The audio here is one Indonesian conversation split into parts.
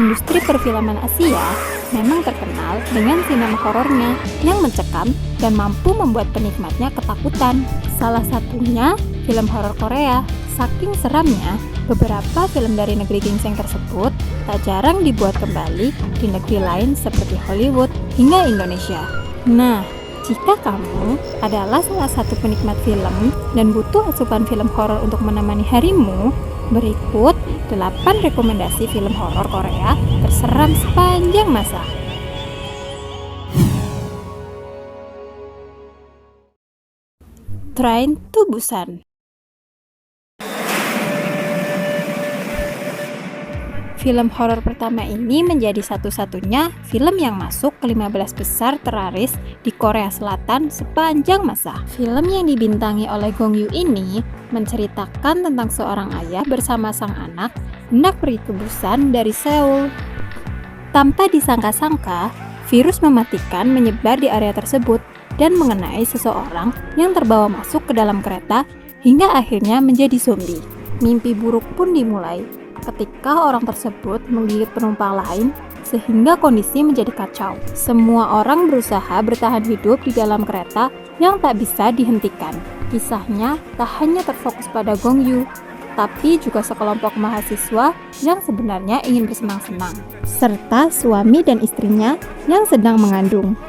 Industri perfilman Asia memang terkenal dengan sinema horornya yang mencekam dan mampu membuat penikmatnya ketakutan. Salah satunya film horor Korea. Saking seramnya, beberapa film dari negeri ginseng tersebut tak jarang dibuat kembali di negeri lain seperti Hollywood hingga Indonesia. Nah, jika kamu adalah salah satu penikmat film dan butuh asupan film horor untuk menemani harimu, berikut 8 rekomendasi film horor Korea terseram sepanjang masa. Train to Busan. Film horor pertama ini menjadi satu-satunya film yang masuk ke 15 besar teraris di Korea Selatan sepanjang masa. Film yang dibintangi oleh Gong Yoo ini menceritakan tentang seorang ayah bersama sang anak hendak pergi ke Busan dari Seoul. Tanpa disangka-sangka, virus mematikan menyebar di area tersebut dan mengenai seseorang yang terbawa masuk ke dalam kereta hingga akhirnya menjadi zombie. Mimpi buruk pun dimulai ketika orang tersebut menggigit penumpang lain sehingga kondisi menjadi kacau. Semua orang berusaha bertahan hidup di dalam kereta yang tak bisa dihentikan. Kisahnya tak hanya terfokus pada Gong Yoo, tapi juga sekelompok mahasiswa yang sebenarnya ingin bersenang-senang, serta suami dan istrinya yang sedang mengandung.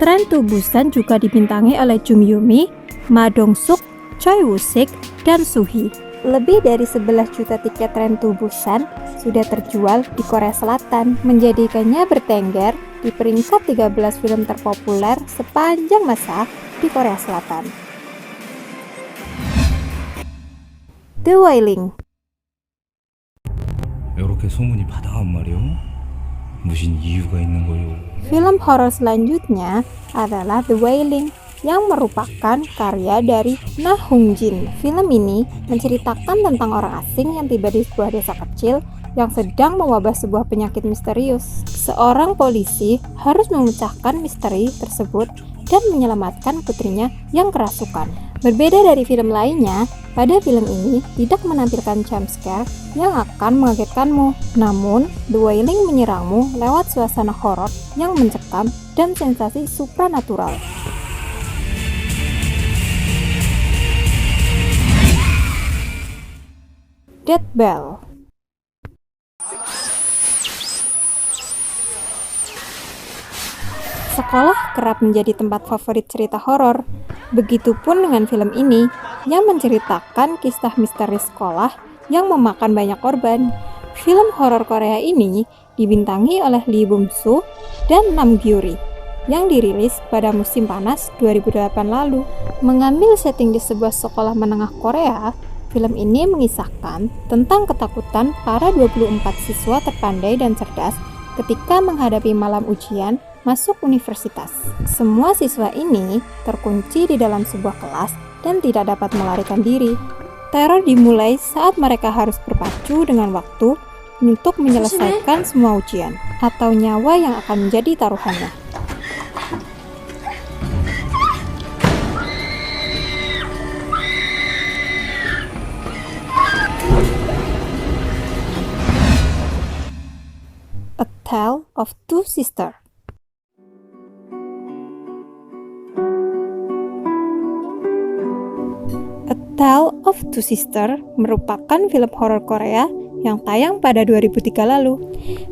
Train to Busan juga dibintangi oleh Jung Yoo Mi, Ma Dong Suk, Choi Woo Sik, dan Soo Hee. Lebih dari 11 juta tiket Train to Busan sudah terjual di Korea Selatan, menjadikannya bertengger di peringkat 13 film terpopuler sepanjang masa di Korea Selatan. The Wailing. 이렇게 소문이 바다한 말이요? 무슨 이유가 있는 거요? Film horor selanjutnya adalah The Wailing, yang merupakan karya dari Na Hong Jin. Film ini menceritakan tentang orang asing yang tiba di sebuah desa kecil yang sedang mewabah sebuah penyakit misterius. Seorang polisi harus memecahkan misteri tersebut dan menyelamatkan putrinya yang kerasukan. Berbeda dari film lainnya, pada film ini tidak menampilkan jump scare yang akan mengagetkanmu. Namun, The Wailing menyerangmu lewat suasana horor yang mencekam dan sensasi supranatural. Dead Bell. Sekolah kerap menjadi tempat favorit cerita horor. Begitupun dengan film ini yang menceritakan kisah misteri sekolah yang memakan banyak korban. Film horor Korea ini dibintangi oleh Lee Bum Soo dan Nam Gyuri yang dirilis pada musim panas 2008 lalu. Mengambil setting di sebuah sekolah menengah Korea, film ini mengisahkan tentang ketakutan para 24 siswa terpandai dan cerdas ketika menghadapi malam ujian masuk universitas. Semua siswa ini terkunci di dalam sebuah kelas dan tidak dapat melarikan diri. Teror dimulai saat mereka harus berpacu dengan waktu untuk menyelesaikan semua ujian atau nyawa yang akan menjadi taruhannya. A Tale of Two Sisters. A Tale of Two Sisters merupakan film horor Korea yang tayang pada 2003 lalu.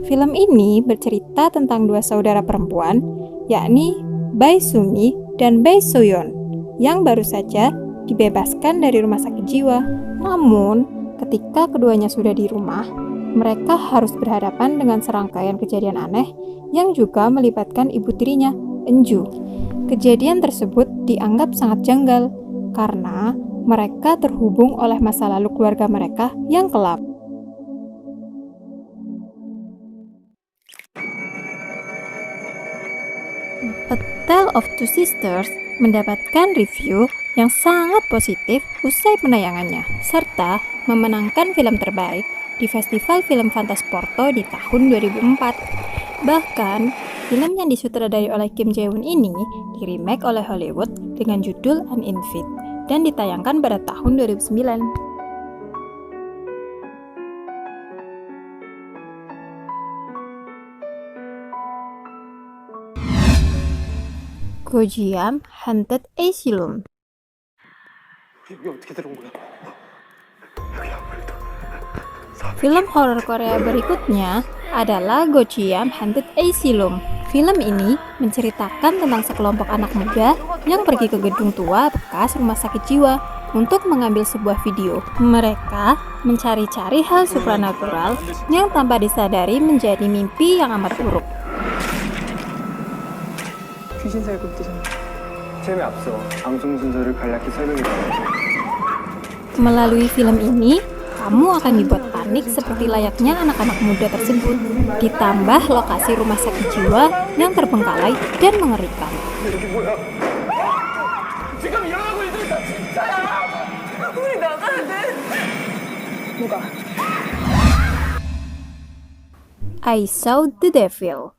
Film ini bercerita tentang dua saudara perempuan, yakni Bae Sumi dan Bae Soyeon, yang baru saja dibebaskan dari rumah sakit jiwa. Namun, ketika keduanya sudah di rumah, mereka harus berhadapan dengan serangkaian kejadian aneh yang juga melibatkan ibu tirinya, Enju. Kejadian tersebut dianggap sangat janggal karena mereka terhubung oleh masa lalu keluarga mereka yang kelam. A Tale of Two Sisters mendapatkan review yang sangat positif usai penayangannya, serta memenangkan film terbaik di Festival Film Fantasporto di tahun 2004. Bahkan, film yang disutradarai oleh Kim Jae-woon ini di-remake oleh Hollywood dengan judul An Invite dan ditayangkan pada tahun 2009. Gojiam Haunted Asylum. Film horor Korea berikutnya adalah Gojiam Haunted Asylum. Film ini menceritakan tentang sekelompok anak muda yang pergi ke gedung tua bekas rumah sakit jiwa untuk mengambil sebuah video. Mereka mencari-cari hal supranatural yang tanpa disadari menjadi mimpi yang amat buruk. 귀신살 굴뚝은 재미없어. 방송 순서를 간략히 설명해드릴게요. Melalui film ini, kamu akan dibuat panik seperti layaknya anak-anak muda tersebut. Ditambah lokasi rumah sakit jiwa yang terbengkalai dan mengerikan. 여기 뭐야? 지금 일어나고 있는 거 진짜야! 우리 나가야 돼! 뭐가? I Saw the Devil.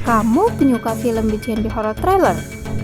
Kamu penyuka film bergenre horror trailer?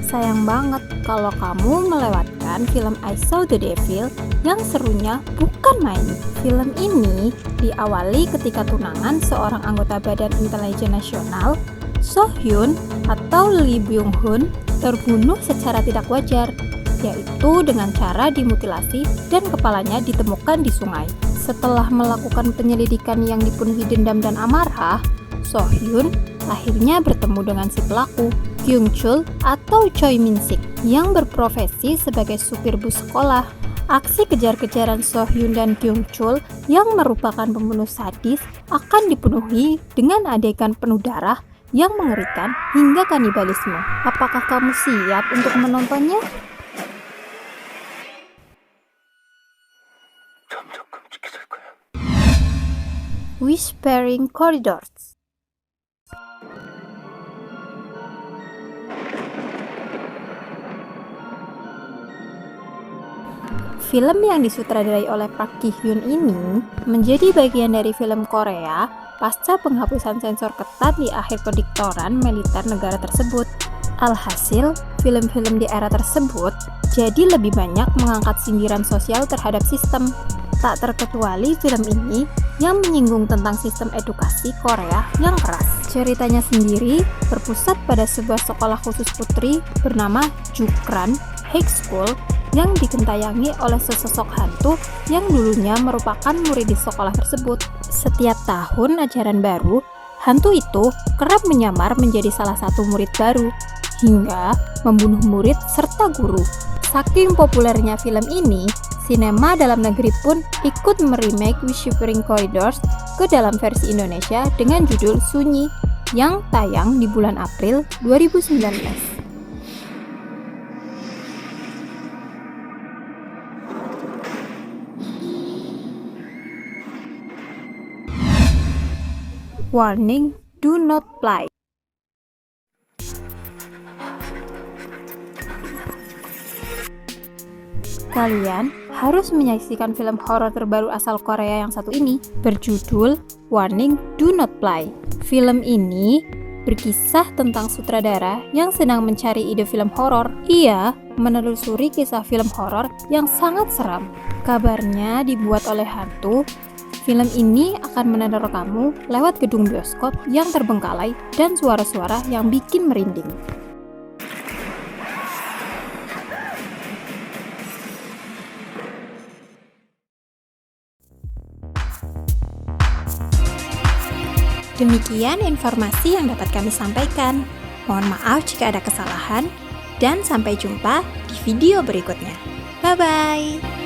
Sayang banget kalau kamu melewatkan film I Saw the Devil yang serunya bukan main. Film ini diawali ketika tunangan seorang anggota Badan Intelijen Nasional, So Hyun atau Lee Byung Hun, terbunuh secara tidak wajar, yaitu dengan cara dimutilasi dan kepalanya ditemukan di sungai. Setelah melakukan penyelidikan yang dipenuhi dendam dan amarah, So Hyun akhirnya bertemu dengan si pelaku, Kyung Chul atau Choi Min Sik, yang berprofesi sebagai supir bus sekolah. Aksi kejar-kejaran So Hyun dan Kyung Chul yang merupakan pembunuh sadis akan dipenuhi dengan adegan penuh darah yang mengerikan hingga kanibalisme. Apakah kamu siap untuk menontonnya? 점점 끔찍해질 거야. Whispering Corridors. Film yang disutradarai oleh Park Ki Hyun ini menjadi bagian dari film Korea pasca penghapusan sensor ketat di akhir kediktoran militer negara tersebut. Alhasil, film-film di era tersebut jadi lebih banyak mengangkat sindiran sosial terhadap sistem. Tak terkecuali film ini yang menyinggung tentang sistem edukasi Korea yang keras. Ceritanya sendiri berpusat pada sebuah sekolah khusus putri bernama Jukran High School yang digentayangi oleh sesosok hantu yang dulunya merupakan murid di sekolah tersebut. Setiap tahun ajaran baru, hantu itu kerap menyamar menjadi salah satu murid baru, hingga membunuh murid serta guru. Saking populernya film ini, sinema dalam negeri pun ikut meremake Whispering Corridors ke dalam versi Indonesia dengan judul Sunyi, yang tayang di bulan April 2019. Warning, do not play. Kalian harus menyaksikan film horor terbaru asal Korea yang satu ini, berjudul Warning, do not play. Film ini berkisah tentang sutradara yang sedang mencari ide film horor. Ia menelusuri kisah film horor yang sangat seram. Kabarnya dibuat oleh hantu. Film ini akan meneror kamu lewat gedung bioskop yang terbengkalai dan suara-suara yang bikin merinding. Demikian informasi yang dapat kami sampaikan. Mohon maaf jika ada kesalahan, dan sampai jumpa di video berikutnya. Bye-bye!